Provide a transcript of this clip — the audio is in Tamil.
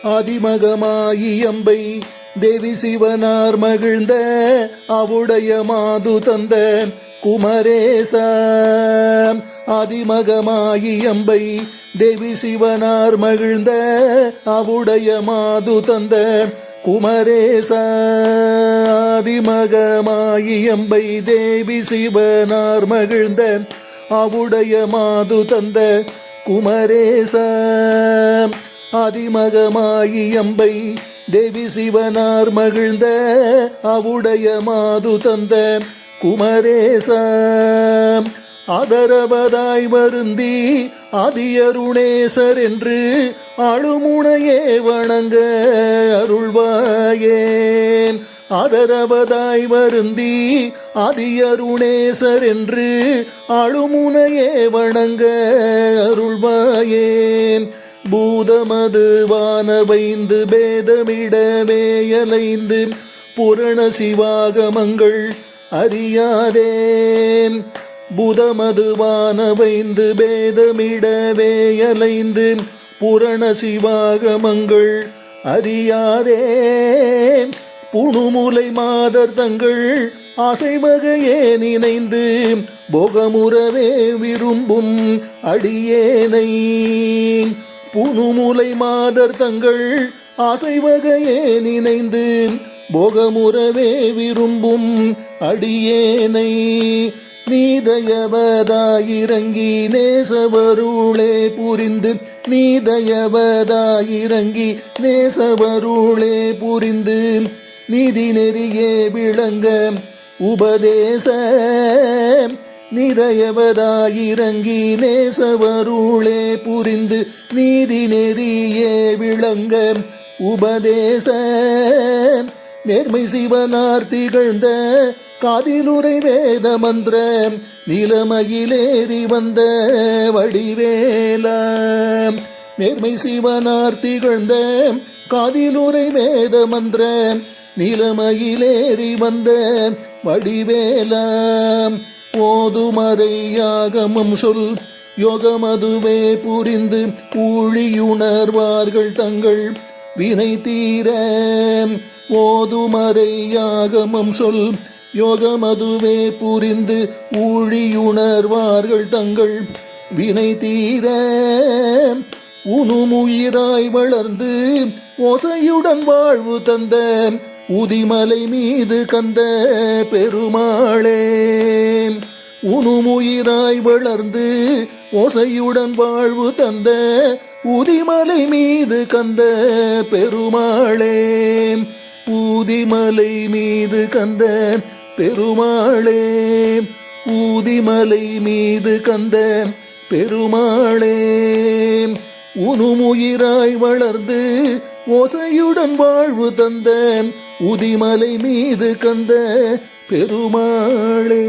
அதிமகமாயியம்பை தேவி சிவனார் மகிழ்ந்த அவுடைய மாது தந்த குமரேச. அதிமகமாயியம்பை தேவி சிவனார் மகிழ்ந்த அவுடைய மாது தந்த குமரேச. அதிமகமாயியம்பை தேவி சிவனார் மகிழ்ந்த அவுடைய மாது தந்த குமரேச. அதிமகமாயியம்பை தேவி சிவனார் மகிழ்ந்த அவுடைய மாது தந்த குமரேச. ஆதரவதாய் வருந்தி ஆதியருணேசர் என்று ஆளுமுனையே வணங்க அருள்வாயேன். ஆதரவதாய் வருந்தி ஆதியருணேசர் என்று ஆளுமுனையே வணங்க அருள்வாயேன். பூதமது வானவைந்து பேதமிடவேயலைந்து புரண சிவாகமங்கள் அறியாதேன். புதமது வானவைந்து பேதமிடவேயலைந்து புரண சிவாகமங்கள் அறியாதேன். புணுமுலை மாதர் தங்கள் ஆசைவகையே நினைந்து போகமுறவே விரும்பும் அடியேனை. புணுமுலை மாதர் தங்கள் ஆசைவகையே நினைந்து போகமுறவே விரும்பும் அடியேனை. நீதயவதாயிரங்கி நேசவருளே புரிந்து நீதயவதாயிரங்கி நேசவருளே புரிந்து நீதி நெறியே விளங்க உபதேச. நிதயவதாயிரங்கி நேசவருளே புரிந்து நீதி நெறியே விளங்க உபதேச. நேர்மை சிவனார் திகழ்ந்த காதிலுரை வேத மந்திர நிலமயிலேறி வந்த வடிவேல. நேர்மை சிவனார் திகழ்ந்த காதிலுரை வேத மந்திர நிலமயிலேறி வந்த வடிவேல. ஓதுமறையாகமம் சொல் யோகமதுவே புரிந்து ஊழியுணர்வார்கள் தங்கள் வினை தீர. ஓதுமறையாகமம் சொல் யோகமதுவே புரிந்து ஊழியுணர்வார்கள் தங்கள் வினை தீர. உனுமுயிராய் வளர்ந்து ஓசையுடன் வாழ்வு தந்த உதிமலை மீது கந்த பெருமாளே. உனுமுயிராய் வளர்ந்து ஓசையுடன் வாழ்வு தந்த உதிமலை மீது கந்த பெருமாளே. ஊதிமலை மீது கந்த பெருமாளே. ஊதிமலை மீது கந்த பெருமாளே. உனுமுயிராய் வளர்ந்து ஓசையுடன் வாழ்வு தந்த உதிமலை மீது கந்த பெருமாளே.